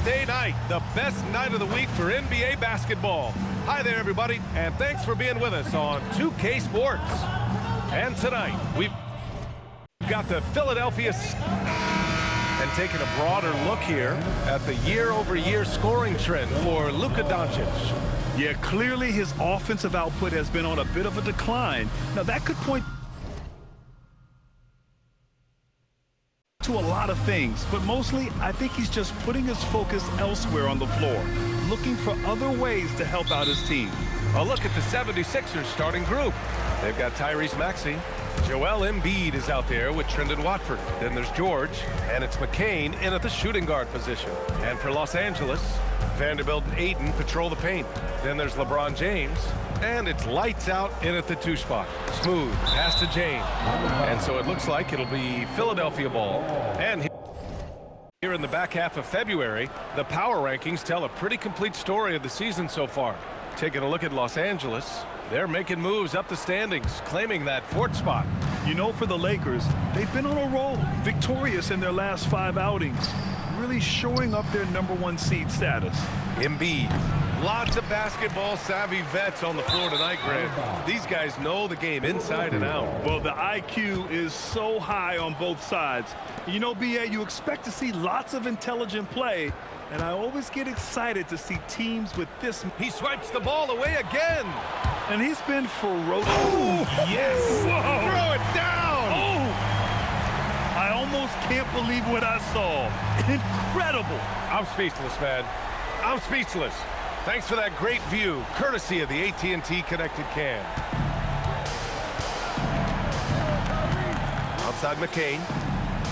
Thursday night, the best night of the week for NBA basketball. Hi there, everybody, and thanks for being with us on 2K Sports. And tonight, we've got the Philadelphia... And taking a broader look here at the year-over-year scoring trend for Luka Doncic. Yeah, clearly his offensive output has been on a bit of a decline. Now, that could point to a lot of things, but mostly I think he's just putting his focus elsewhere on the floor, looking for other ways to help out his team. A look at the 76ers starting group. They've got Tyrese Maxey. Joel Embiid is out there with Trendon Watford. Then there's George, and it's McCain in at the shooting guard position. And for Los Angeles, Vanderbilt and Ayton patrol the paint. Then there's LeBron James, and it's lights out in at the 2 spot. Smooth pass to James. And so it looks like it'll be Philadelphia ball. And here in the back half of February, the power rankings tell a pretty complete story of the season so far. Taking a look at Los Angeles, they're making moves up the standings, claiming that 4th spot. You know, for the Lakers, they've been on a roll, victorious in their last 5 outings, really showing up their #1 seed status. Embiid. Lots of basketball-savvy vets on the floor tonight, Grant. These guys know the game inside and out. Well, the IQ is so high on both sides. You know, B.A., you expect to see lots of intelligent play, and I always get excited to see teams with this. He swipes the ball away again. And he's been ferocious. Oh, yes. Whoa. Throw it down. Oh. I almost can't believe what I saw. Incredible. I'm speechless, man. I'm speechless. Thanks for that great view, courtesy of the AT&T Connected Cam. Outside McCain.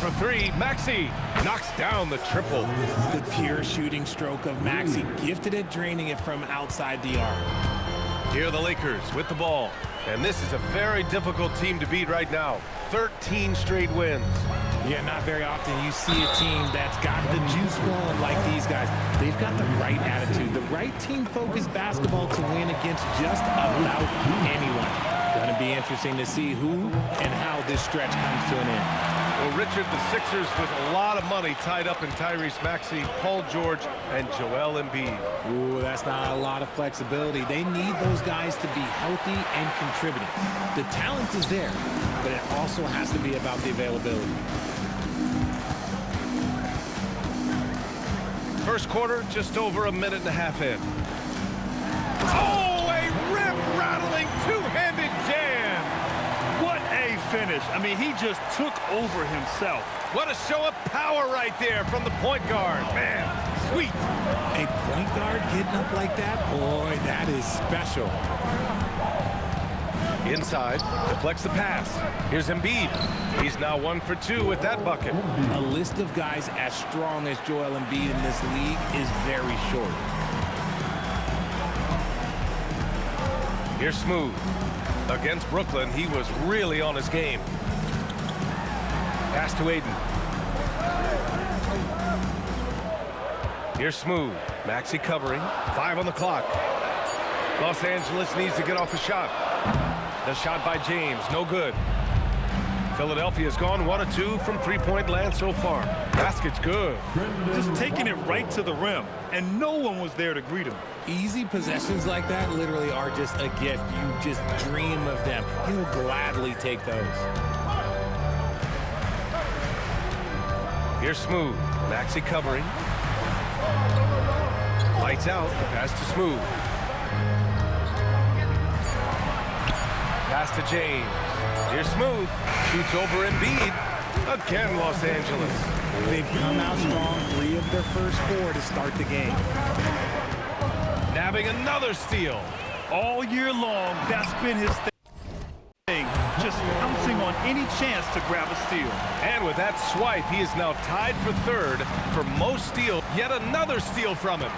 For 3, Maxey knocks down the triple. The pure shooting stroke of Maxey, gifted at draining it from outside the arc. Here are the Lakers with the ball. And this is a very difficult team to beat right now. 13 straight wins. Yeah, not very often you see a team that's got the juice flowing like these guys. They've got the right attitude, the right team-focused basketball to win against just about anyone. Going to be interesting to see who and how this stretch comes to an end. Well, Richard, the Sixers with a lot of money tied up in Tyrese Maxey, Paul George, and Joel Embiid. Ooh, that's not a lot of flexibility. They need those guys to be healthy and contributing. The talent is there, but it also has to be about the availability. First quarter, just over a minute and a half in. Oh, a rip-rattling two-handed jam! What a finish. I mean, he just took over himself. What a show of power right there from the point guard. Man, sweet. A point guard getting up like that? Boy, that is special. Inside, deflects the pass. Here's Embiid. He's now 1 for 2 with that bucket. A list of guys as strong as Joel Embiid in this league is very short. Here's Smooth. Against Brooklyn, he was really on his game. Pass to Ayton. Here's Smooth. Maxey covering. 5 on the clock. Los Angeles needs to get off a shot. The shot by James, no good. Philadelphia's gone 1 of 2 from 3-point land so far. Basket's good. Just taking it right to the rim, and no one was there to greet him. Easy possessions like that literally are just a gift. You just dream of them. He'll gladly take those. Here's Smooth. Maxey covering. Lights out. The pass to Smooth. Pass to James. Here's Smooth. Shoots over Embiid. Again, Los Angeles. They've come out strong, 3 of their first 4 to start the game. Nabbing another steal. All year long, that's been his thing. Just pouncing on any chance to grab a steal. And with that swipe, he is now tied for 3rd for most steals. Yet another steal from him.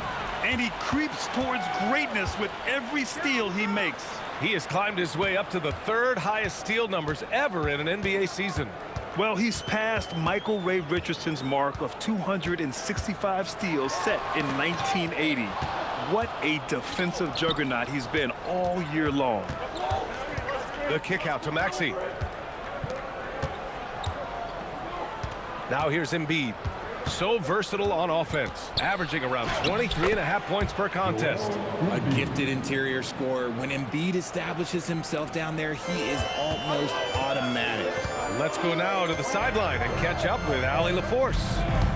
And he creeps towards greatness with every steal he makes. He has climbed his way up to the 3rd highest steal numbers ever in an NBA season. Well, he's passed Michael Ray Richardson's mark of 265 steals set in 1980. What a defensive juggernaut he's been all year long. The kick out to Maxey. Now here's Embiid. So versatile on offense, averaging around 23.5 points per contest. A gifted interior scorer. When Embiid establishes himself down there, he is almost automatic. Let's go now to the sideline and catch up with Allie LaForce.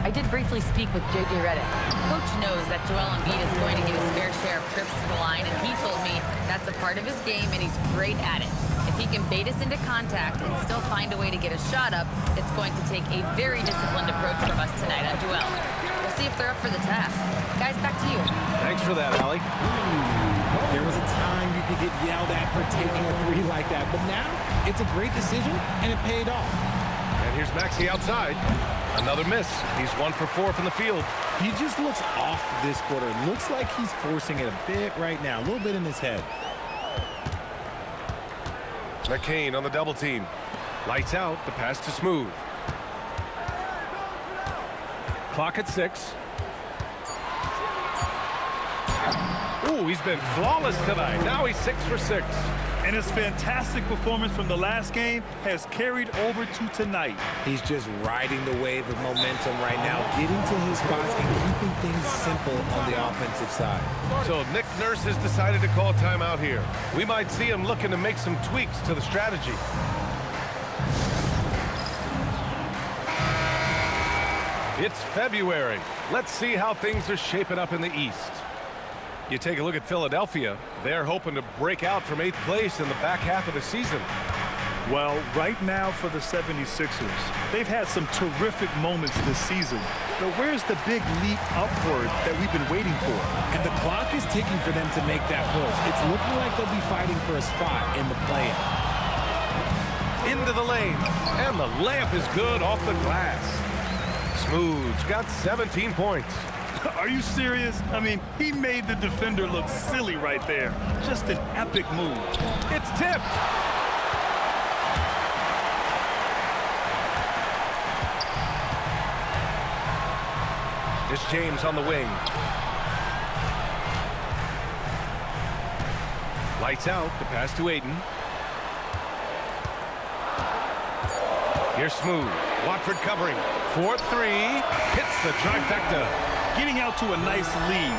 I did briefly speak with J.J. Redick. Coach knows that Joel Embiid is going to get his fair share of trips to the line, and he told me that's a part of his game, and he's great at it. If he can bait us into contact and still find a way to get a shot up, it's going to take a very disciplined approach from us tonight on Joel. We'll see if they're up for the task. Guys, back to you. Thanks for that, Allie. There was a time you could get yelled at for taking a three like that, but now it's a great decision, and it paid off. And here's Maxey outside. Another miss. He's 1 for 4 from the field. He just looks off this quarter. Looks like he's forcing it a bit right now, a little bit in his head. McCain on the double team. Lights out, the pass to Smooth. Clock at 6. Ooh, he's been flawless tonight. Now he's 6 for 6. And his fantastic performance from the last game has carried over to tonight. He's just riding the wave of momentum right now, getting to his spots and keeping things simple on the offensive side. So Nick Nurse has decided to call timeout here. We might see him looking to make some tweaks to the strategy. It's February. Let's see how things are shaping up in the East. You take a look at Philadelphia. They're hoping to break out from 8th place in the back half of the season. Well, right now for the 76ers, they've had some terrific moments this season. But where's the big leap upward that we've been waiting for? And the clock is ticking for them to make that push. It's looking like they'll be fighting for a spot in the play-in. Into the lane, and the layup is good off the glass. Smooth's got 17 points. Are you serious? I mean, he made the defender look silly right there. Just an epic move. It's tipped. It's James on the wing. Lights out, the pass to Aiden. Here's Smooth. Watford covering. 4-3. Hits the trifecta. Getting out to a nice lead.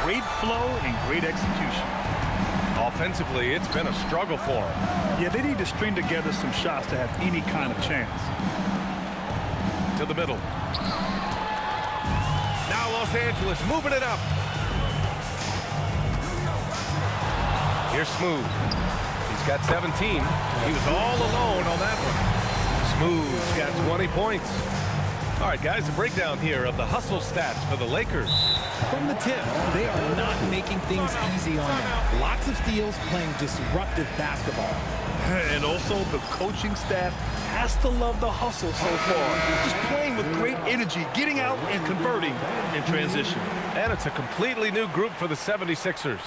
Great flow and great execution. Offensively, it's been a struggle for him. Yeah, they need to string together some shots to have any kind of chance. To the middle. Now Los Angeles moving it up. Here's Smooth. He's got 17. He was all alone on that one. Smooth's got 20 points. All right, guys, a breakdown here of the hustle stats for the Lakers. From the tip, they are not making things easy on them. Lots of steals, playing disruptive basketball. And also, the coaching staff has to love the hustle so far. Just playing with great energy, getting out and converting in transition. And it's a completely new group for the 76ers.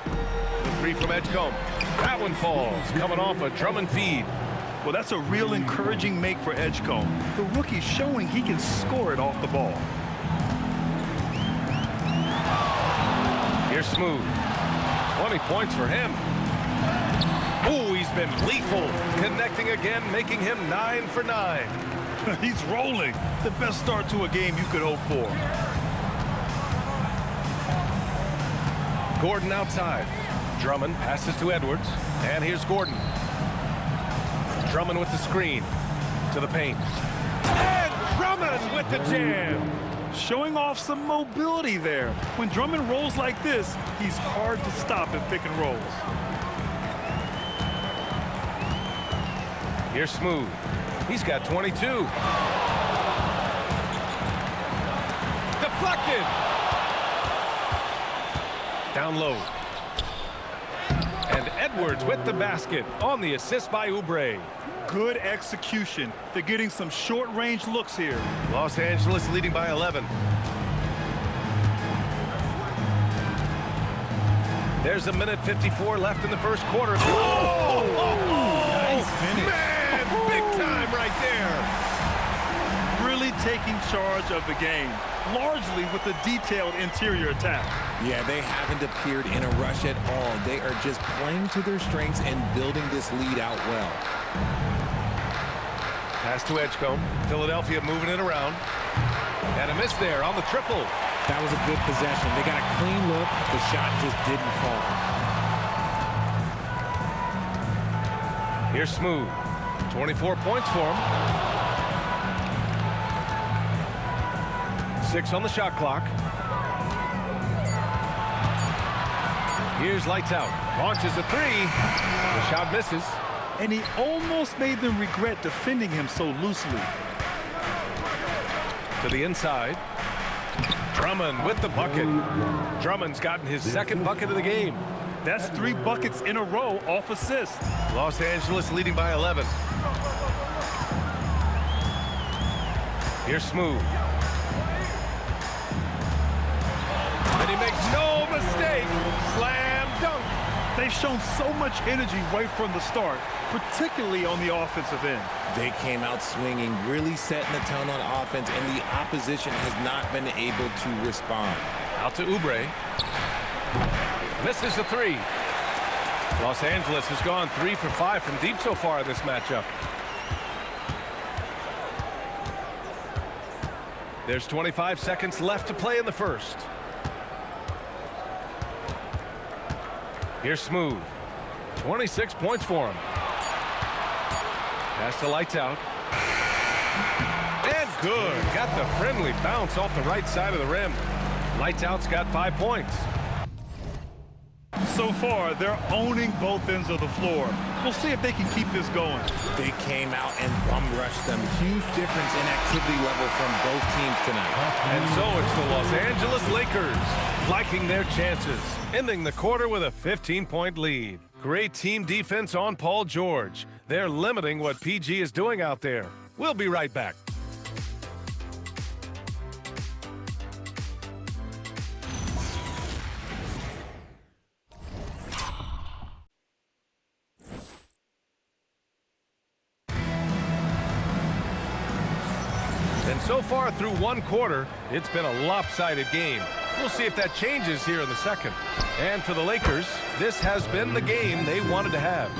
The three from Edgecombe. That one falls, coming off a Drummond feed. Well, that's a real encouraging make for Edgecombe. The rookie's showing he can score it off the ball. Here's Smooth. 20 points for him. Ooh, he's been lethal. Connecting again, making him 9 for 9. He's rolling. The best start to a game you could hope for. Gordon outside. Drummond passes to Edwards. And here's Gordon. Drummond with the screen. To the paint. And Drummond with the jam. Showing off some mobility there. When Drummond rolls like this, he's hard to stop in pick and rolls. Here's Smooth. He's got 22. Deflected. Down low. And Edwards with the basket on the assist by Oubre. Good execution. They're getting some short-range looks here. Los Angeles leading by 11. There's a minute 54 left in the first quarter. Oh! Nice finish. Man, big time right there. Really taking charge of the game, largely with a detailed interior attack. Yeah, they haven't appeared in a rush at all. They are just playing to their strengths and building this lead out well. Pass to Edgecombe. Philadelphia moving it around. And a miss there on the triple. That was a good possession. They got a clean look. The shot just didn't fall. Here's Smooth. 24 points for him. 6 on the shot clock. Here's Lights Out. Launches a 3. The shot misses. And he almost made them regret defending him so loosely. To the inside. Drummond with the bucket. Drummond's gotten his second bucket of the game. That's 3 buckets in a row off assist. Los Angeles leading by 11. Here's Smooth. And he makes no mistake. Slam dunk. They've shown so much energy right from the start, particularly on the offensive end. They came out swinging, really setting the tone on offense, and the opposition has not been able to respond. Out to Oubre. Misses the 3. Los Angeles has gone 3 for 5 from deep so far in this matchup. There's 25 seconds left to play in the first. Here's Smooth. 26 points for him. Pass to Lights Out. And good. Got the friendly bounce off the right side of the rim. Lights Out's got 5 points. So far, they're owning both ends of the floor. We'll see if they can keep this going. They came out and bum-rushed them. Huge difference in activity level from both teams tonight. And so it's the Los Angeles Lakers liking their chances, ending the quarter with a 15-point lead. Great team defense on Paul George. They're limiting what PG is doing out there. We'll be right back. And so far through one quarter, it's been a lopsided game. We'll see if that changes here in the second. And for the Lakers, this has been the game they wanted to have.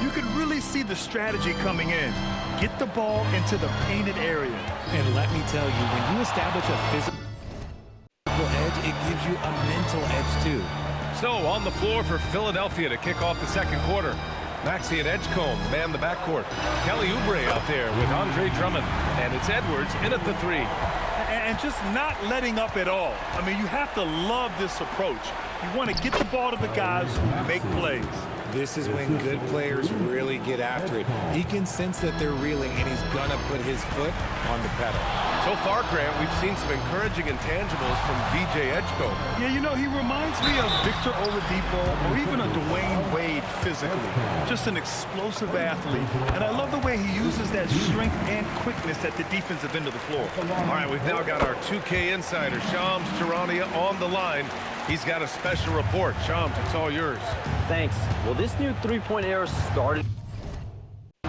You can really see the strategy coming in. Get the ball into the painted area. And let me tell you, when you establish a physical edge, it gives you a mental edge too. So on the floor for Philadelphia to kick off the second quarter. Maxey and Edgecombe man the backcourt. Kelly Oubre out there with Andre Drummond. And it's Edwards in at the 3. And just not letting up at all. I mean, you have to love this approach. You want to get the ball to the guys who make plays. This is when good players really get after it. He can sense that they're reeling, and he's going to put his foot on the pedal. So far, Grant, we've seen some encouraging intangibles from VJ Edgecombe. Yeah, you know, he reminds me of Victor Oladipo or even a Dwayne Wade physically. Just an explosive athlete. And I love the way he uses that strength and quickness at the defensive end of the floor. All right, we've now got our 2K insider, Shams Charania, on the line. He's got a special report. Shams, it's all yours. Thanks. Well, this new three-point era started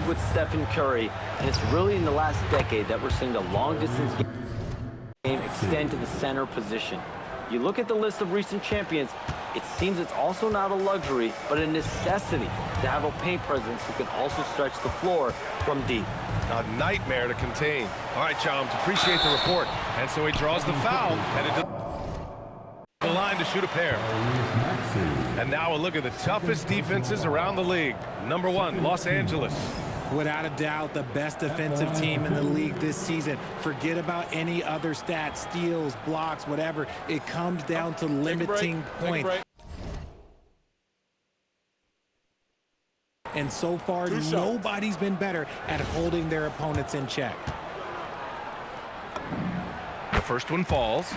with Stephen Curry, and it's really in the last decade that we're seeing the long-distance game extend to the center position. You look at the list of recent champions, it seems it's also not a luxury, but a necessity to have a paint presence who can also stretch the floor from deep. A nightmare to contain. All right, Shams, appreciate the report. And so he draws the foul, headed to the line to shoot a pair. And now a look at the toughest defenses around the league. Number 1, Los Angeles. Without a doubt, the best defensive team in the league this season. Forget about any other stats, steals, blocks, whatever. It comes down to limiting points. And so far, nobody's been better at holding their opponents in check. The first one falls.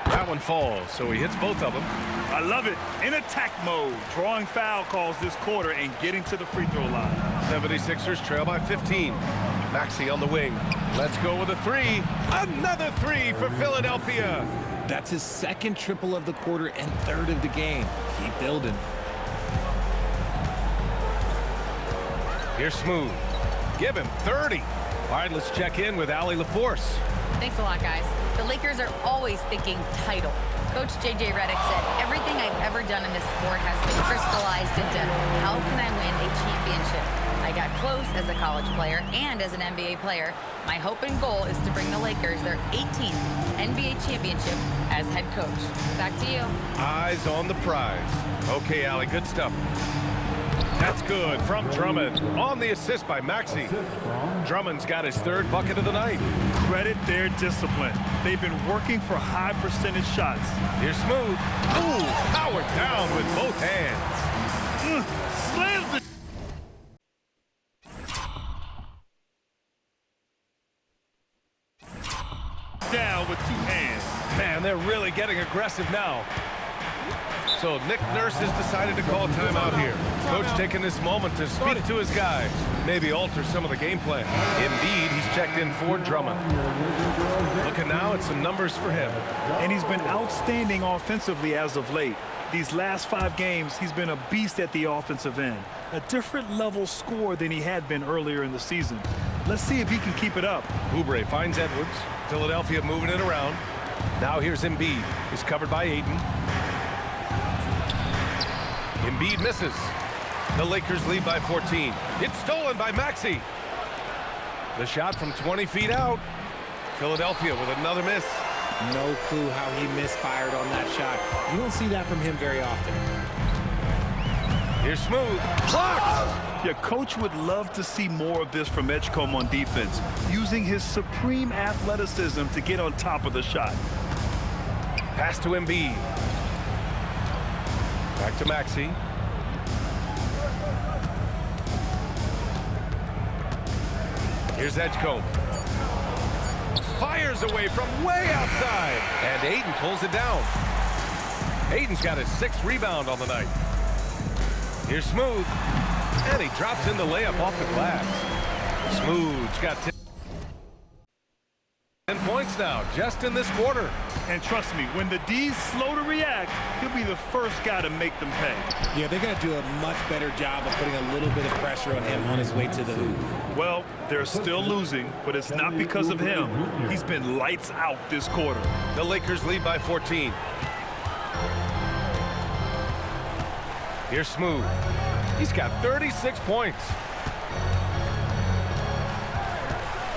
That one falls, so he hits both of them. I love it. In attack mode, drawing foul calls this quarter and getting to the free throw line. 76ers trail by 15. Maxey on the wing. Let's go with a 3. Another 3 for Philadelphia. That's his second triple of the quarter and third of the game. Keep building. Here's Smooth. Give him 30. All right, let's check in with Allie LaForce. Thanks a lot, guys. The Lakers are always thinking title. Coach J.J. Redick said, everything I've ever done in this sport has been crystallized into how can I win a championship? I got close as a college player and as an NBA player. My hope and goal is to bring the Lakers their 18th NBA championship as head coach. Back to you. Eyes on the prize. Okay, Allie, good stuff. That's good from Drummond. On the assist by Maxey. Drummond's got his third bucket of the night. Credit their discipline. They've been working for high percentage shots. Here's Smooth. Ooh, powered down with both hands. Slams it. Down with 2 hands. Man, they're really getting aggressive now. So Nick Nurse has decided to call timeout here. Coach taking this moment to speak to his guys, maybe alter some of the game plan. Indeed, he's checked in for Drummond. Looking now at some numbers for him. And he's been outstanding offensively as of late. These last 5 games, he's been a beast at the offensive end. A different level score than he had been earlier in the season. Let's see if he can keep it up. Oubre finds Edwards. Philadelphia moving it around. Now here's Embiid. He's covered by Ayton. Embiid misses. The Lakers lead by 14. It's stolen by Maxey. The shot from 20 feet out. Philadelphia with another miss. No clue how he misfired on that shot. You don't see that from him very often. Here's Smooth. Blocked! Your coach would love to see more of this from Edgecombe on defense, using his supreme athleticism to get on top of the shot. Pass to Embiid. Back to Maxey. Here's Edgecombe. Fires away from way outside. And Ayton pulls it down. Ayton's got his 6th rebound on the night. Here's Smooth. And he drops in the layup off the glass. Smooth's got 10 points now, just in this quarter. And trust me, when the D's slow to react, he'll be the first guy to make them pay. Yeah, they're going to do a much better job of putting a little bit of pressure on him on his way to the hoop. Well, they're still losing, but it's not because of him. He's been lights out this quarter. The Lakers lead by 14. Here's Smooth. He's got 36 points.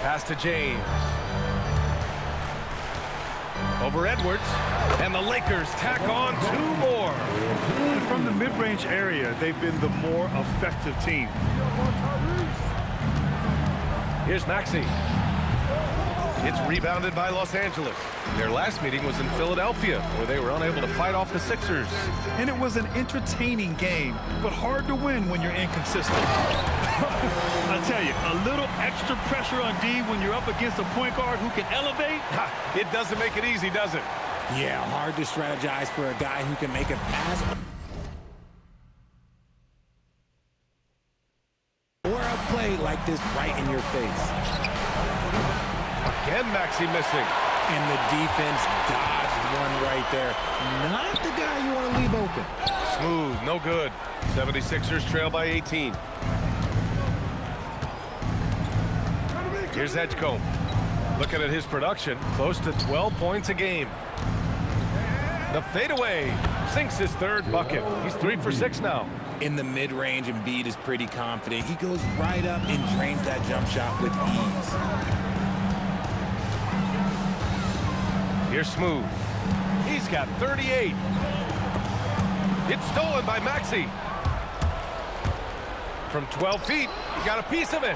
Pass to James. Over Edwards. And the Lakers tack on 2 more. And from the mid-range area, they've been the more effective team. Here's Maxey. It's rebounded by Los Angeles. Their last meeting was in Philadelphia, where they were unable to fight off the Sixers. And it was an entertaining game, but hard to win when you're inconsistent. I tell you, a little extra pressure on D when you're up against a point guard who can elevate. It doesn't make it easy, does it? Yeah, hard to strategize for a guy who can make a pass or a play like this right in your face. Again, Maxey missing. And the defense dodged one right there. Not the guy you want to leave open. Smooth, no good. 76ers trail by 18. Here's Edgecombe. Looking at his production, close to 12 points a game. The fadeaway sinks his 3rd bucket. He's 3 for 6 now. In the mid-range, Embiid is pretty confident. He goes right up and drains that jump shot with ease. Here's Smooth. He's got 38. It's stolen by Maxey. From 12 feet, he got a piece of it.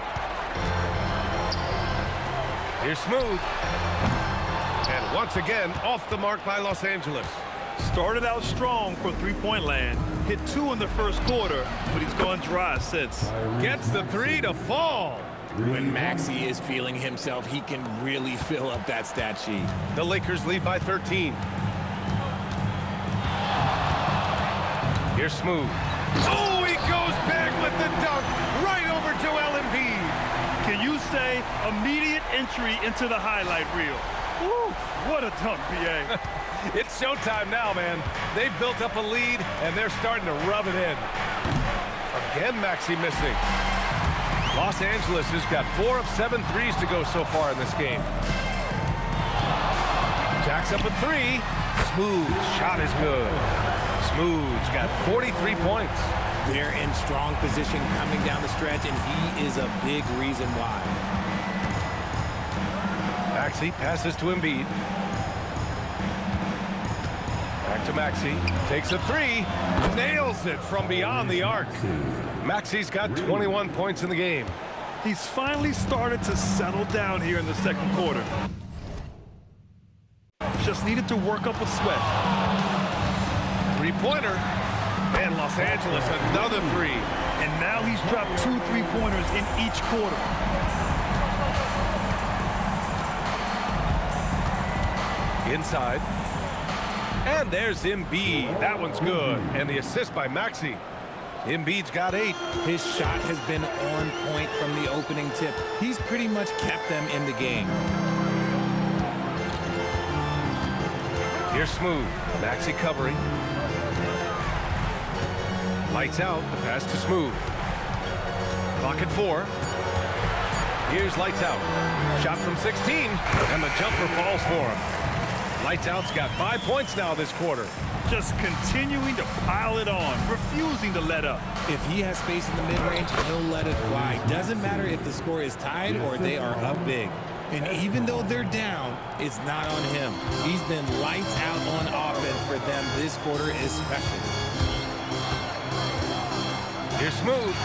Here's Smooth. And once again, off the mark by Los Angeles. Started out strong for three-point land. Hit 2 in the first quarter, but he's gone dry since. Gets the 3 to fall. When Maxey is feeling himself, he can really fill up that stat sheet. The Lakers lead by 13. Here's Smooth. Oh, he goes back with the dunk right over Joel Embiid. Can you say immediate entry into the highlight reel? Woo, what a dunk, B.A. It's showtime now, man. They've built up a lead, and they're starting to rub it in. Again, Maxey missing. Los Angeles has got 4 of 7 threes to go so far in this game. Jacks up a 3. Smooth shot is good. Smooth's got 43 points. They're in strong position coming down the stretch, and he is a big reason why. Maxey passes to Embiid. Back to Maxey. Takes a 3. Nails it from beyond the arc. Maxey's got 21 points in the game. He's finally started to settle down here in the second quarter. Just needed to work up a sweat. Three-pointer. And Los Angeles, another 3. And now he's dropped 2 3-pointers in each quarter. Inside. And there's Embiid. That one's good. And the assist by Maxey. Embiid's got 8. His shot has been on point from the opening tip. He's pretty much kept them in the game. Here's Smooth. Maxey covering. Lights out. The pass to Smooth. Clock at 4. Here's Lights Out. Shot from 16. And the jumper falls for him. Lights Out's got 5 points now this quarter. Just continuing to pile it on, refusing to let up. If he has space in the mid-range, he'll let it fly. Doesn't matter if the score is tied or they are up big. And even though they're down, it's not on him. He's been lights out on offense for them this quarter especially. Here's Smooth.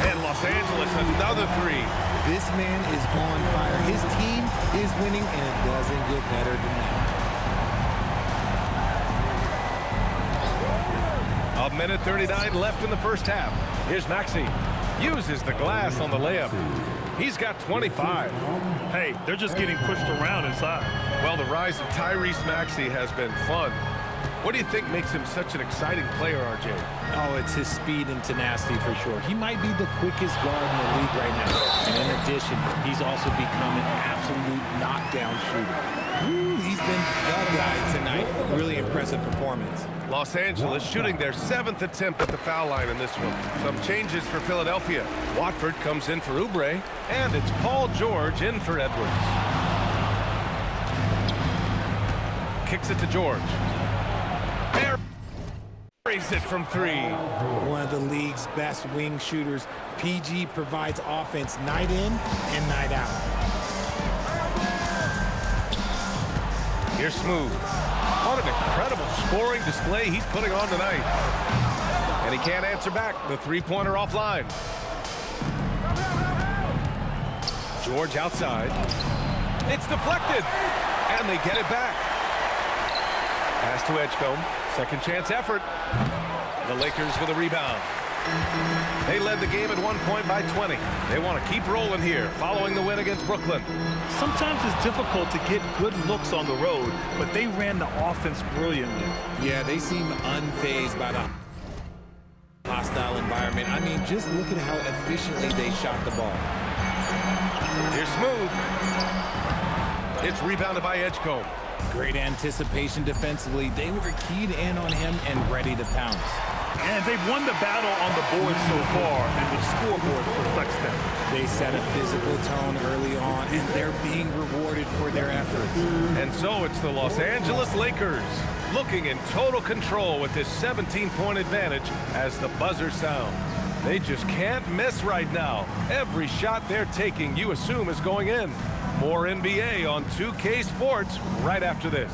And Los Angeles, another 3. This man is on fire. His team is winning, and it doesn't get better than that. A minute 39 left in the first half. Here's Maxey. Uses the glass on the layup. He's got 25. Hey, they're just getting pushed around inside. Well, the rise of Tyrese Maxey has been fun. What do you think makes him such an exciting player, RJ? Oh, it's his speed and tenacity for sure. He might be the quickest guard in the league right now. And in addition, he's also become an absolute knockdown shooter. He's been the guy tonight. Really impressive performance. Los Angeles shooting their 7th attempt at the foul line in this one. Some changes for Philadelphia. Watford comes in for Oubre, and it's Paul George in for Edwards. Kicks it to George. Buries it from 3. One of the league's best wing shooters. PG provides offense night in and night out. Here's Smooth. What an incredible scoring display he's putting on tonight. And he can't answer back. The 3-pointer offline. George outside. It's deflected. And they get it back. Pass to Edgecombe. Second chance effort. The Lakers with a rebound. They led the game at one point by 20. They want to keep rolling here following the win against Brooklyn. Sometimes it's difficult to get good looks on the road, but they ran the offense brilliantly. Yeah, they seem unfazed by the hostile environment. I mean, just look at how efficiently they shot the ball. Here's Smooth. It's rebounded by Edgecombe. Great anticipation defensively. They were keyed in on him and ready to pounce. And they've won the battle on the board so far, and the scoreboard reflects that. They set a physical tone early on, and they're being rewarded for their efforts. And so it's the Los Angeles Lakers looking in total control with this 17-point advantage as the buzzer sounds. They just can't miss right now. Every shot they're taking, you assume, is going in. More NBA on 2K Sports right after this.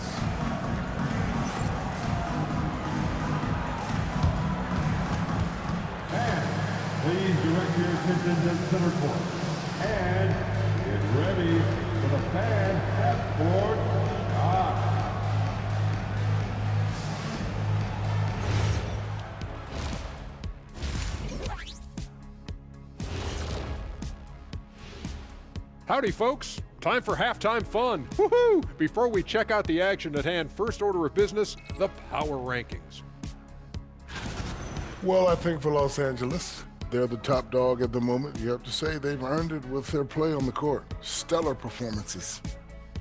Please direct your attention to center court. And get ready for the fan half-court shot. Howdy, folks. Time for halftime fun. Woohoo! Before we check out the action at hand, first order of business, the power rankings. Well, I think for Los Angeles, they're the top dog at the moment. You have to say they've earned it with their play on the court. Stellar performances.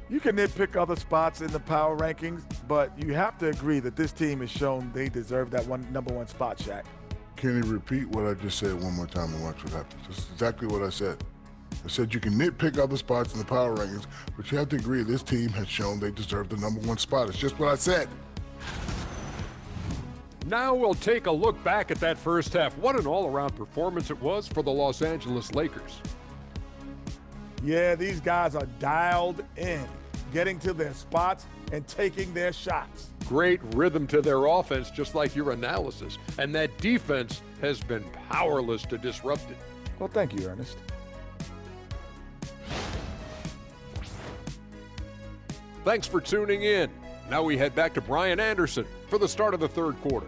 You can nitpick other spots in the power rankings, but you have to agree that this team has shown they deserve that number one spot, Shaq. Kenny, repeat what I just said one more time and watch what happens. This is exactly what I said. I said you can nitpick other spots in the power rankings, but you have to agree this team has shown they deserve the #1 spot. It's just what I said. Now we'll take a look back at that first half. What an all-around performance it was for the Los Angeles Lakers. Yeah, these guys are dialed in, getting to their spots and taking their shots. Great rhythm to their offense, just like your analysis. And that defense has been powerless to disrupt it. Well, thank you, Ernest. Thanks for tuning in. Now we head back to Brian Anderson for the start of the third quarter.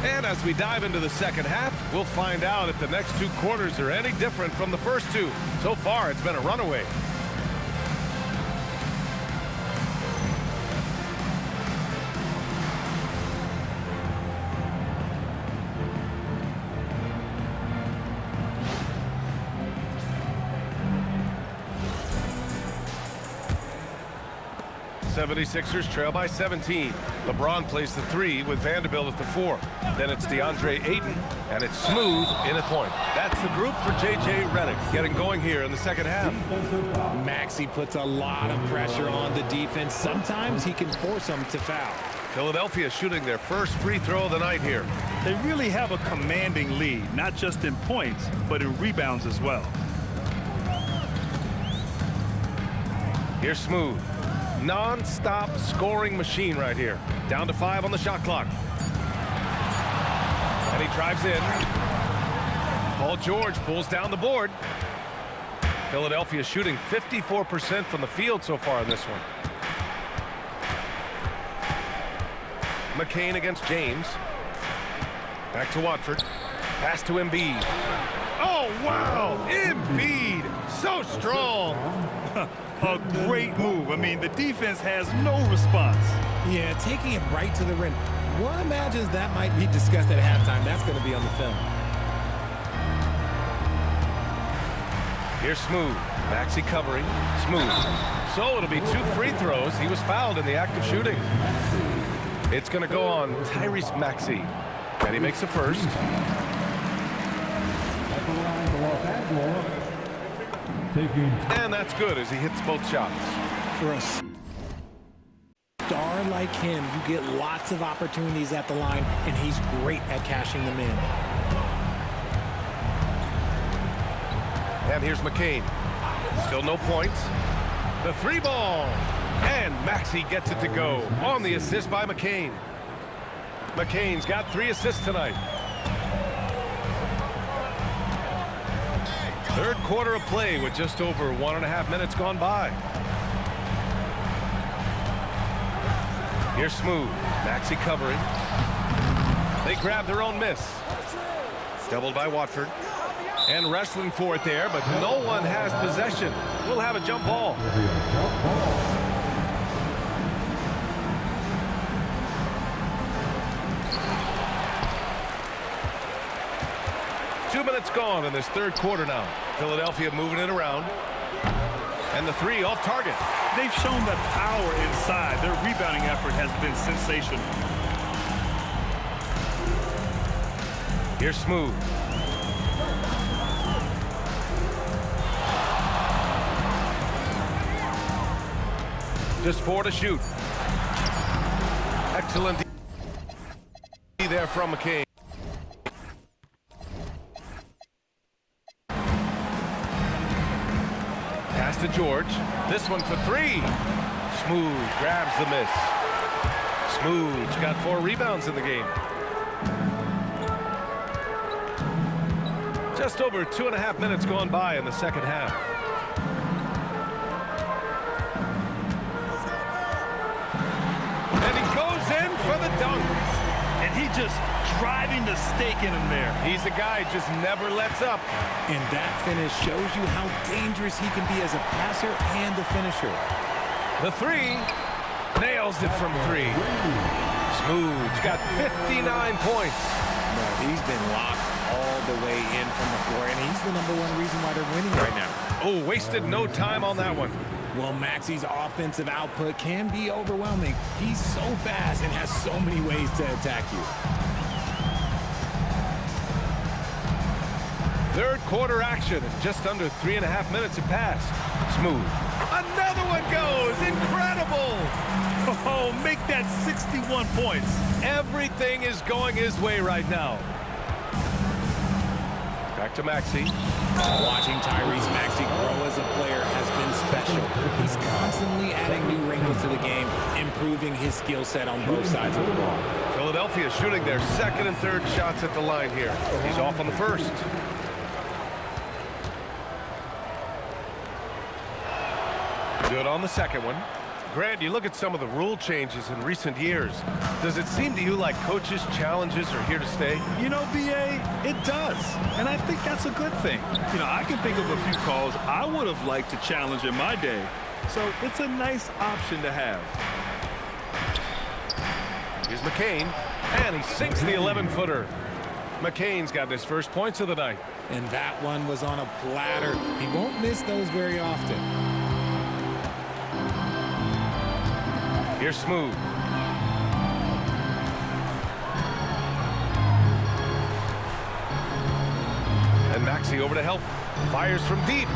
And as we dive into the second half, we'll find out if the next 2 quarters are any different from the first 2. So far, it's been a runaway. '76ers trail by 17. LeBron plays the 3 with Vanderbilt at the 4. Then it's DeAndre Ayton, and it's Smooth in at point. That's the group for J.J. Redick getting going here in the second half. Maxey puts a lot of pressure on the defense. Sometimes he can force them to foul. Philadelphia shooting their first free throw of the night here. They really have a commanding lead, not just in points, but in rebounds as well. Here's Smooth. Non-stop scoring machine right here. Down to 5 on the shot clock. And he drives in. Paul George pulls down the board. Philadelphia shooting 54% from the field so far in this one. McCain against James. Back to Watford. Pass to Embiid. Oh, wow! Embiid! So strong! A great move. I mean, the defense has no response. Yeah, taking it right to the rim. One imagines that might be discussed at halftime. That's going to be on the film. Here's Smooth. Maxey covering. Smooth. So it'll be 2 free throws. He was fouled in the act of shooting. It's going to go on Tyrese Maxey. And he makes the first. And that's good as he hits both shots. For a star like him, you get lots of opportunities at the line, and he's great at cashing them in. And here's McCain. Still no points. The 3 ball. And Maxey gets it to go on the assist by McCain. McCain's got 3 assists tonight. Third quarter of play with just over 1.5 minutes gone by. Here's Smooth. Maxey covering. They grab their own miss. Doubled by Watford. And wrestling for it there, but no one has possession. We'll have a jump ball. 2 minutes gone in this third quarter now. Philadelphia moving it around. And the 3 off target. They've shown that power inside. Their rebounding effort has been sensational. Here's Smooth. Just 4 to shoot. Excellent D there from McCain. Pass to George. This one for 3. Smooth grabs the miss. Smooth's got 4 rebounds in the game. Just over 2.5 minutes gone by in the second half. And he goes in for the dunk. And he just driving the stake in him there. He's a guy just never lets up. And that finish shows you how dangerous he can be as a passer and a finisher. The 3 nails it from 3. Smooth's got 59 points. No, he's been locked all the way in from the floor, and he's the #1 reason why they're winning right now. Oh, wasted no time on that one. Well, Maxey's offensive output can be overwhelming. He's so fast and has so many ways to attack you. Third quarter action, and just under 3.5 minutes have passed. Smooth. Another one goes. Incredible. Oh, make that 61 points. Everything is going his way right now. Back to Maxey. Watching Tyrese Maxey grow as a player has been special. He's constantly adding new wrinkles to the game, improving his skill set on both sides of the ball. Philadelphia shooting their second and third shots at the line here. He's off on the first. Good on the second one. Grant, you look at some of the rule changes in recent years. Does it seem to you like coaches' challenges are here to stay? You know, B.A., it does. And I think that's a good thing. You know, I can think of a few calls I would have liked to challenge in my day. So it's a nice option to have. Here's McCain, and he sinks the 11-footer. McCain's got his first points of the night. And that one was on a platter. He won't miss those very often. Here's Smooth. And Maxey over to help. Fires from deep.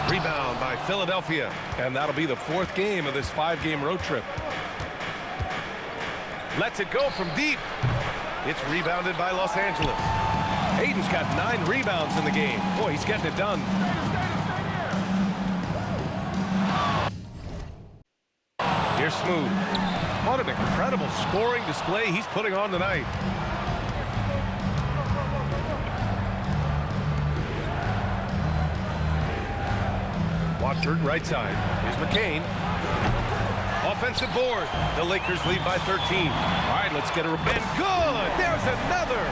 Rebound by Philadelphia. And that'll be the 4th game of this 5-game road trip. Lets it go from deep. It's rebounded by Los Angeles. Hayden's got 9 rebounds in the game. Boy, he's getting it done. Here's Smooth. What an incredible scoring display he's putting on tonight. Watford, right side. Here's McCain. Offensive board. The Lakers lead by 13. All right, let's get a and good. There's another.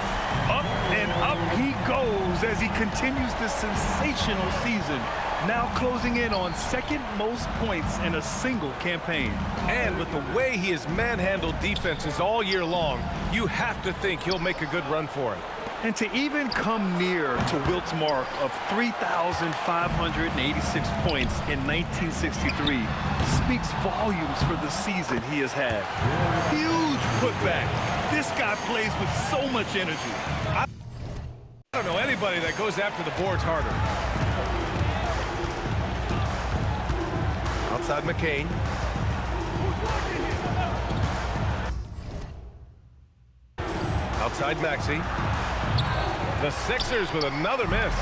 Up and up he goes as he continues this sensational season. Now closing in on second most points in a single campaign. And with the way he has manhandled defenses all year long, you have to think he'll make a good run for it. And to even come near to Wilt's mark of 3,586 points in 1963 speaks volumes for the season he has had. Huge putback. This guy plays with so much energy. I don't know anybody that goes after the boards harder. Outside McCain. Outside Maxey. The Sixers with another miss.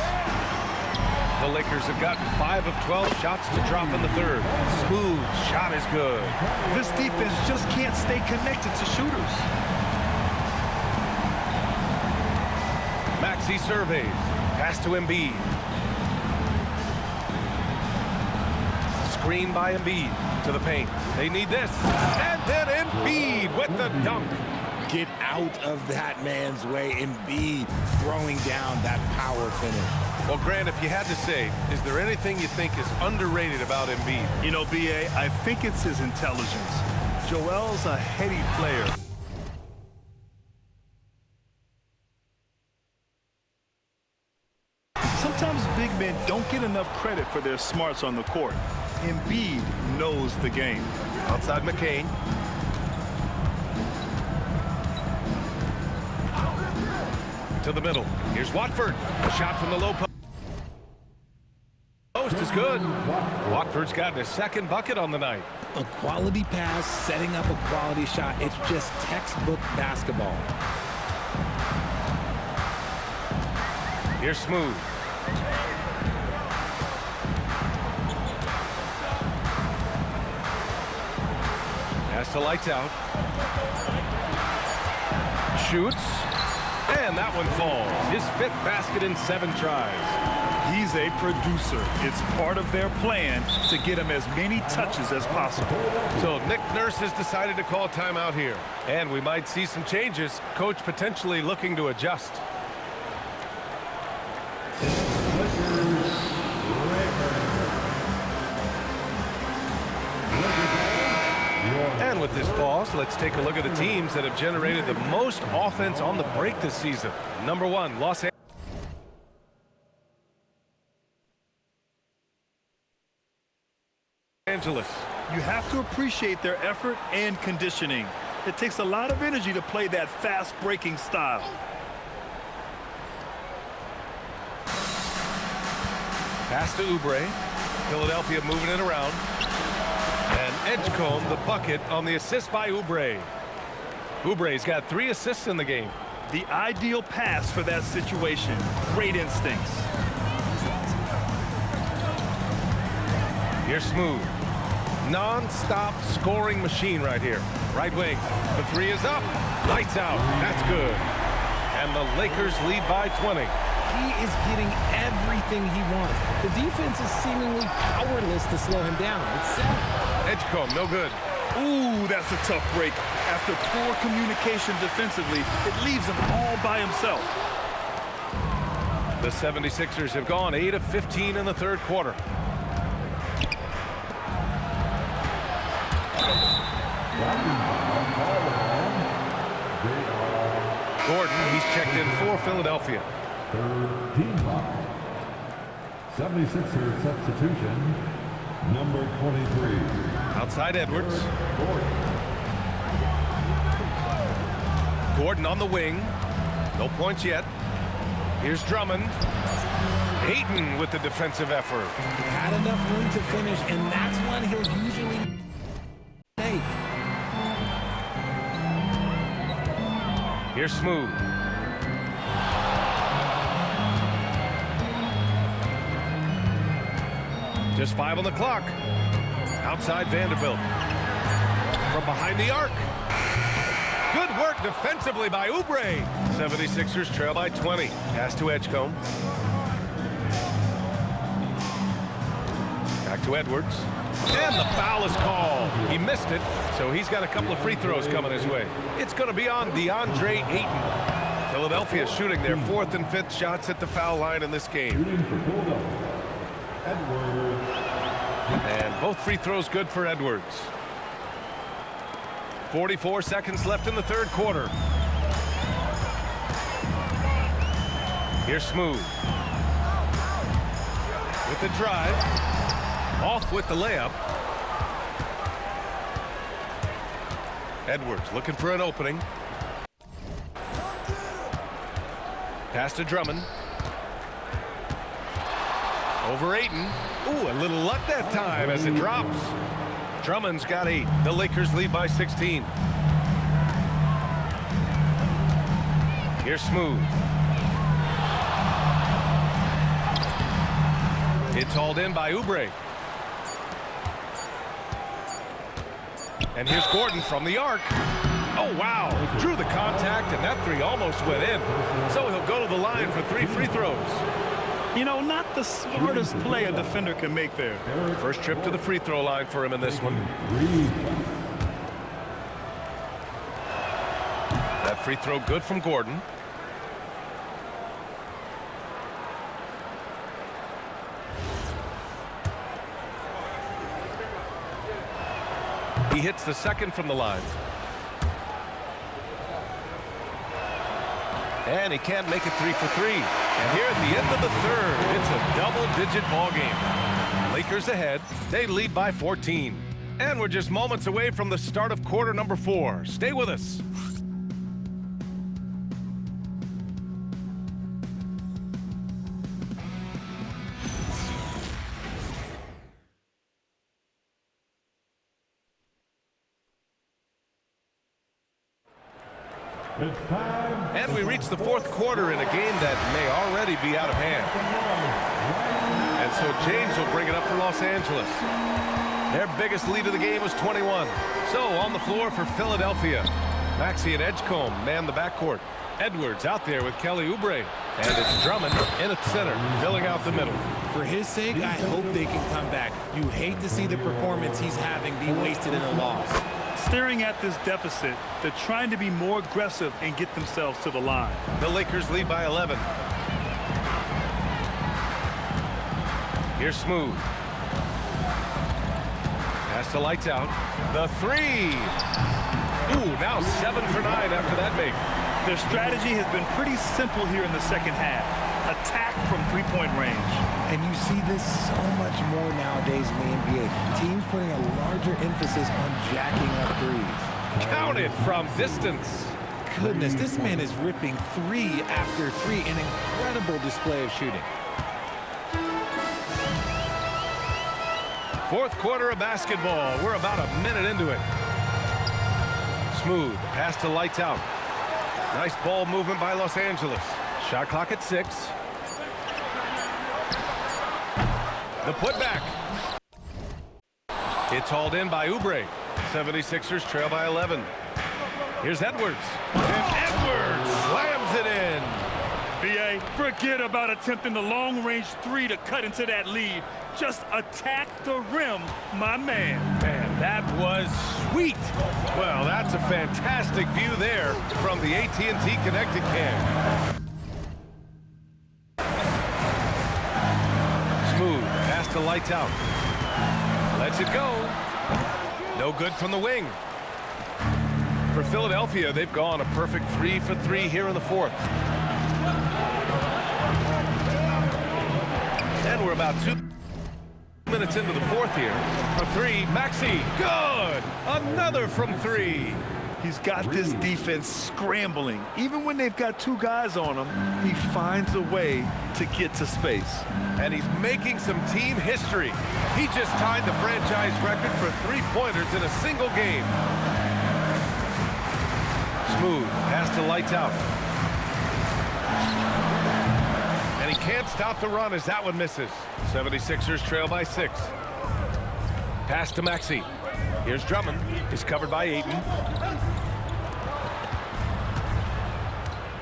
The Lakers have gotten 5 of 12 shots to drop in the third. Smooth shot is good. This defense just can't stay connected to shooters. Maxey surveys. Pass to Embiid. Screen by Embiid to the paint. They need this. And then Embiid with the dunk. Get out of that man's way. Embiid throwing down that power finish. Well, Grant, if you had to say, is there anything you think is underrated about Embiid? You know, B.A., I think it's his intelligence. Joel's a heady player. Sometimes big men don't get enough credit for their smarts on the court. Embiid knows the game. Outside McCain. To the middle. Here's Watford. A shot from the low post is good. Watford's gotten his second bucket on the night. A quality pass, setting up a quality shot. It's just textbook basketball. Here's Smooth. Pass to lights out. Shoots. And that one falls. His 5th basket in 7 tries. He's a producer. It's part of their plan to get him as many touches as possible. So Nick Nurse has decided to call timeout here. And we might see some changes. Coach potentially looking to adjust. Your And with this pause, let's take a look at the teams that have generated the most offense on the break this season. Number 1, Los Angeles. You have to appreciate their effort and conditioning. It takes a lot of energy to play that fast-breaking style. Pass to Oubre. Philadelphia moving it around. And Edgecombe, the bucket on the assist by Oubre. Oubre's got 3 assists in the game. The ideal pass for that situation. Great instincts. Here's Smooth. Non-stop scoring machine right here. Right wing. The 3 is up. Lights out. That's good. And the Lakers lead by 20. He is getting everything he wants. The defense is seemingly powerless to slow him down. It's sad. Edgecombe, no good. Ooh, that's a tough break. After poor communication defensively, it leaves him all by himself. The 76ers have gone 8 of 15 in the third quarter. Gordon, he's checked in for Philadelphia. Third team foul. 76er substitution, number 23. Outside Edwards. Gordon on the wing. No points yet. Here's Drummond. Ayton with the defensive effort. Had enough room to finish, and that's one he'll usually make. Here's Smooth. Just 5 on the clock. Outside Vanderbilt. From behind the arc. Good work defensively by Oubre. 76ers trail by 20. Pass to Edgecombe. Back to Edwards. And the foul is called. He missed it, so he's got a couple of free throws coming his way. It's going to be on DeAndre Ayton. Philadelphia shooting their 4th and 5th shots at the foul line in this game. Shooting for Philadelphia, Edwards. And both free throws good for Edwards. 44 seconds left in the third quarter. Here's Smooth. With the drive. Off with the layup. Edwards looking for an opening. Pass to Drummond. Over Ayton. Ooh, a little luck that time as it drops. Drummond's got 8. The Lakers lead by 16. Here's Smooth. It's hauled in by Oubre. And here's Gordon from the arc. Oh, wow. Drew the contact, and that 3 almost went in. So he'll go to the line for 3 free throws. You know, not the smartest play a defender can make there. First trip to the free throw line for him in this one. That free throw good from Gordon. He hits the second from the line. And he can't make it 3 for 3. And here at the end of the third, it's a double-digit ball game. Lakers ahead. They lead by 14. And we're just moments away from the start of quarter number 4. Stay with us. It's time. And we reach the fourth quarter in a game that may already be out of hand. And so James will bring it up for Los Angeles. Their biggest lead of the game was 21. So on the floor for Philadelphia. Maxey and Edgecombe man the backcourt. Edwards out there with Kelly Oubre. And it's Drummond in at center, filling out the middle. For his sake, I hope they can come back. You hate to see the performance he's having be wasted in a loss. Staring at this deficit, they're trying to be more aggressive and get themselves to the line. The Lakers lead by 11. Here's Smooth. Pass to Lights Out. The three. Ooh, now 7 for 9 after that make. Their strategy has been pretty simple here in the second half. Attack from three-point range. And you see this so much more nowadays in the NBA. Teams putting a larger emphasis on jacking up threes. Count it from distance. Goodness, this man is ripping three after three. An incredible display of shooting. Fourth quarter of basketball. We're about a minute into it. Smooth. Pass to Lights Out. Nice ball movement by Los Angeles. Shot clock at 6. The putback. It's hauled in by Oubre. 76ers trail by 11. Here's Edwards. And Edwards slams it in. B.A., forget about attempting the long-range three to cut into that lead. Just attack the rim, my man. Man, that was sweet. Well, that's a fantastic view there from the AT&T Connected Cam. Smooth, pass to Lights Out. Lets it go. No good from the wing. For Philadelphia, they've gone a perfect 3 for 3 here in the fourth. And we're about 2 minutes into the fourth here. For 3, Maxey, good! Another from 3. He's got this defense scrambling. Even when they've got 2 guys on him, he finds a way to get to space. And he's making some team history. He just tied the franchise record for 3-pointers in a single game. Smooth, pass to Lights Out. And he can't stop the run as that one misses. 76ers trail by 6. Pass to Maxey. Here's Drummond. He's covered by Ayton.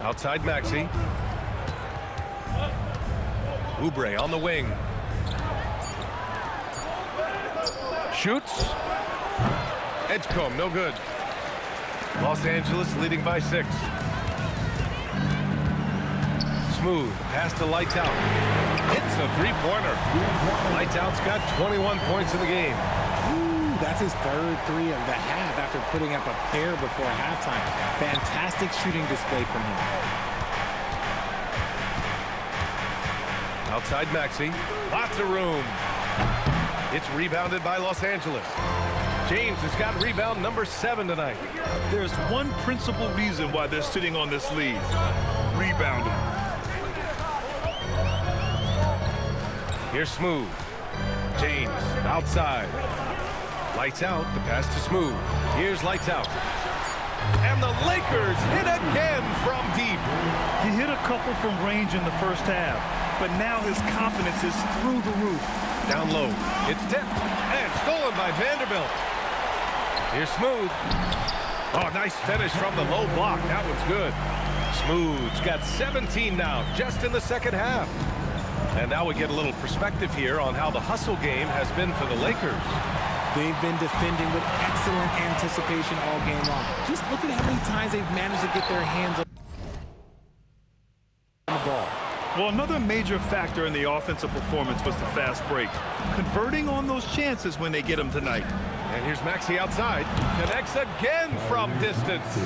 Outside Maxey. Oubre on the wing. Shoots. Edgecombe, no good. Los Angeles leading by 6. Smooth, pass to Lights Out. Hits a 3-pointer. Lights Out's got 21 points in the game. Ooh, that's his third 3 of the half after putting up a pair before halftime. Fantastic shooting display from him. Outside Maxey. Lots of room. It's rebounded by Los Angeles. James has got rebound number 7 tonight. There's one principal reason why they're sitting on this lead. Rebounding. Here's Smooth. James outside. Lights Out. The pass to Smooth. Here's Lights Out. And the Lakers hit again from deep. He hit a couple from range in the first half, but now his confidence is through the roof. Down low. It's tipped and stolen by Vanderbilt. Here's Smooth. Oh, nice finish from the low block. That one's good. Smooth's got 17 now, just in the second half. And now we get a little perspective here on how the hustle game has been for the Lakers. They've been defending with excellent anticipation all game long. Just look at how many times they've managed to get their hands on the ball. Well, another major factor in the offensive performance was the fast break. Converting on those chances when they get them tonight. And here's Maxey outside. Connects again from distance.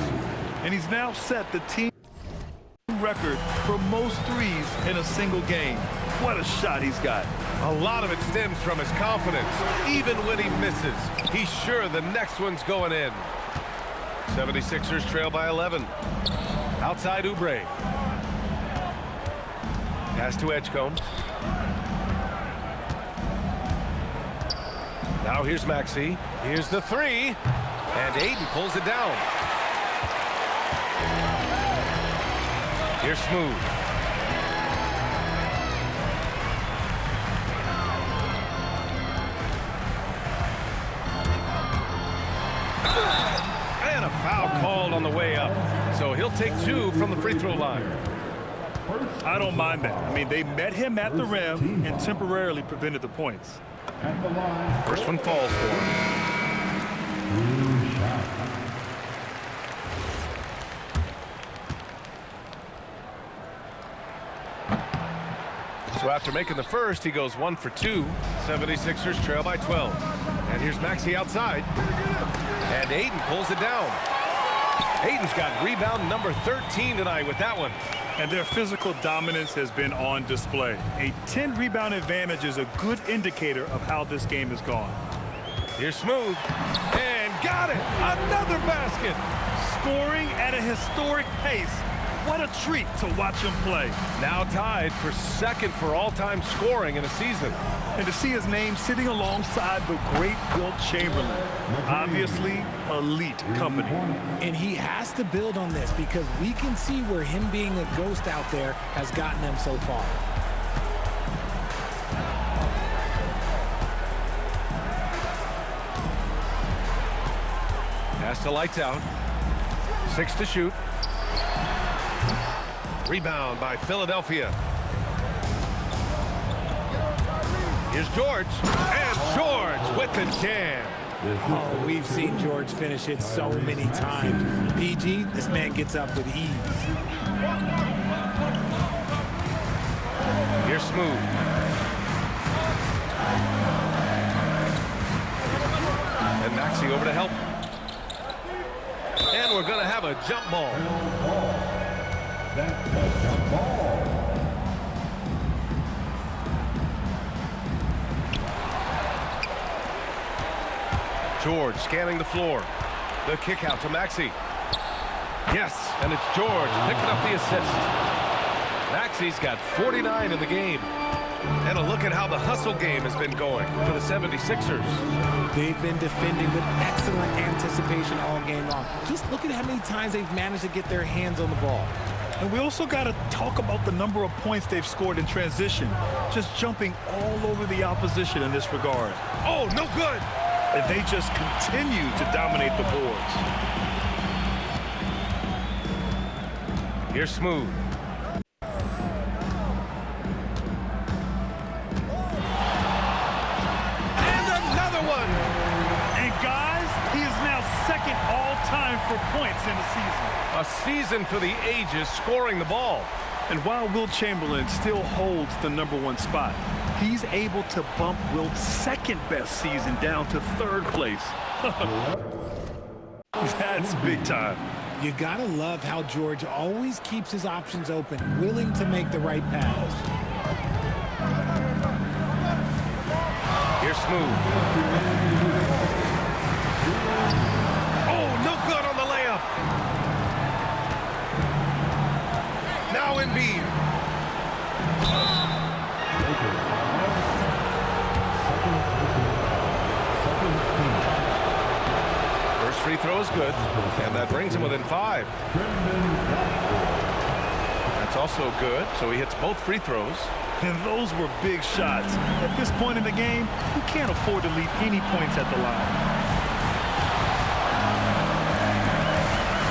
And he's now set the team record for most threes in a single game. What a shot he's got. A lot of it stems from his confidence. Even when he misses, he's sure the next one's going in. 76ers trail by 11. Outside Oubre. Pass to Edgecombe. Now here's Maxey. Here's the 3. And Ayton pulls it down. Here's Smooth. And a foul called on the way up. So he'll take 2 from the free throw line. I don't mind that. I mean, they met him at the rim and temporarily prevented the points. First one falls for him. So after making the first, he goes 1 for 2. 76ers trail by 12. And And here's Maxey outside. And Aiden pulls it down. Aiden's got rebound number 13 tonight with that one. And their physical dominance has been on display. A 10-rebound advantage is a good indicator of how this game has gone. Here's Smooth. And got it! Another basket! Scoring at a historic pace. What a treat to watch him play. Now tied for second for all-time scoring in a season. And to see his name sitting alongside the great Wilt Chamberlain. Obviously, elite company. And he has to build on this because we can see where him being a ghost out there has gotten them so far. Pass to Lights Out. 6 to shoot. Rebound by Philadelphia. Here's George. And George with the jam. Oh, we've seen George finish it so many times. PG, this man gets up with ease. Here's Smooth. And Maxey over to help. And we're going to have a jump ball. That's a jump ball. George scanning the floor. The kick out to Maxey. Yes, and it's George picking up the assist. Maxey's got 49 in the game. And a look at how the hustle game has been going for the 76ers. They've been defending with excellent anticipation all game long. Just look at how many times they've managed to get their hands on the ball. And we also got to talk about the number of points they've scored in transition. Just jumping all over the opposition in this regard. Oh, no good. And they just continue to dominate the boards. Here's Smooth. And another one. And guys, he is now second all-time for points in the season. A season for the ages scoring the ball. And while Wilt Chamberlain still holds the #1 spot, he's able to bump Wilt's second-best season down to third place. That's big time. You gotta love how George always keeps his options open, willing to make the right pass. Here's Smooth. Oh, no good on the layup. Now Embiid. First free throw is good, and that brings him within 5. That's also good, so he hits both free throws. And those were big shots. At this point in the game, you can't afford to leave any points at the line.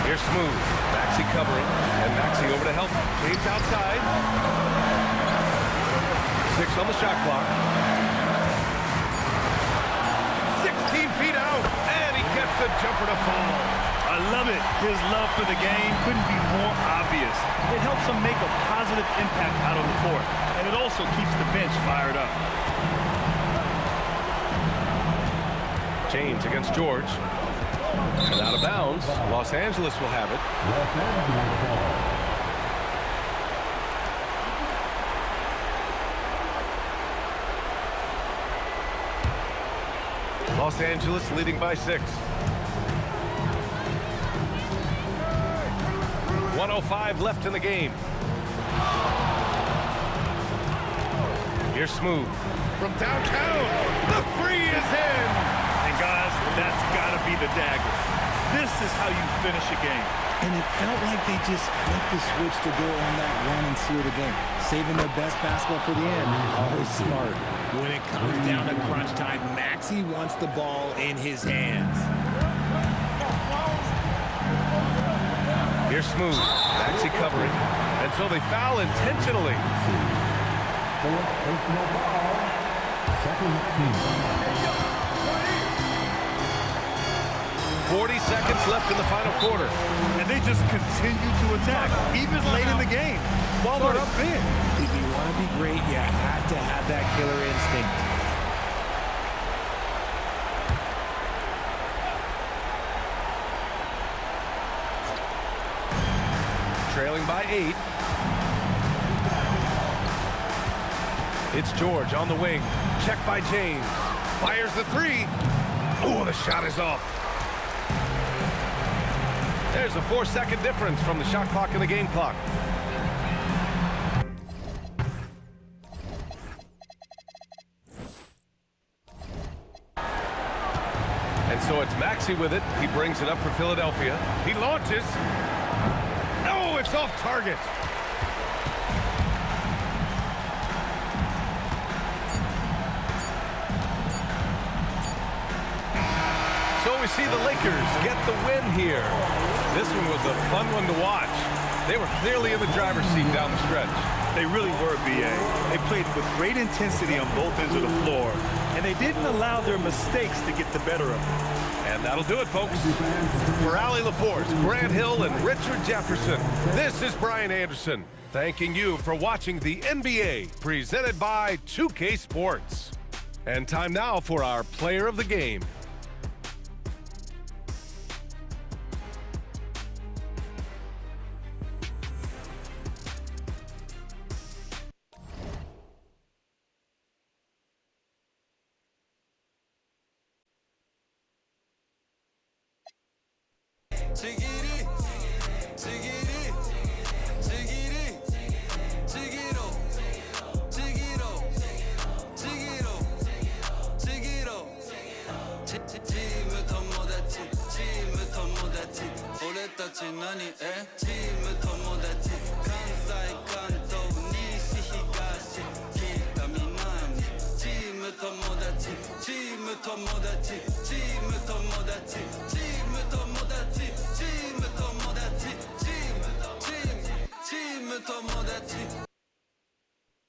Here's Smooth. Maxey covering, and Maxey over to help. James outside. 6 on the shot clock. 16 feet out, and he gets the jumper to fall. I love it. His love for the game couldn't be more obvious. It helps him make a positive impact out on the court, and it also keeps the bench fired up. James against George. And out of bounds. Los Angeles will have it. Los Angeles leading by 6. 1:05 left in the game. Here's Smooth. From downtown, the three is in! And guys, that's got to be the dagger. This is how you finish a game. And it felt like they just flipped the switch to go on that run and seal the game, saving their best basketball for the end. Always smart. When it comes down to crunch time, Maxey wants the ball in his hands. Here's Smooth. Maxey covering. And so they foul intentionally. Second team. 40 seconds left in the final quarter. And they just continue to attack, even late in the game, while they're up big. If you want to be great, you have to have that killer instinct. trailing by 8. It's George on the wing. Check by James. Fires the 3. Oh, the shot is off. There's a 4-second difference from the shot clock and the game clock. And so it's Maxey with it. He brings it up for Philadelphia. He launches. Oh, it's off target. So we see the Lakers get the win here. This one was a fun one to watch. They were clearly in the driver's seat down the stretch. They really were, B.A. They played with great intensity on both ends of the floor, and they didn't allow their mistakes to get the better of them. And that'll do it, folks. For Allie LaForce, Grant Hill, and Richard Jefferson, this is Brian Anderson, thanking you for watching the NBA, presented by 2K Sports. And time now for our player of the game. Tomo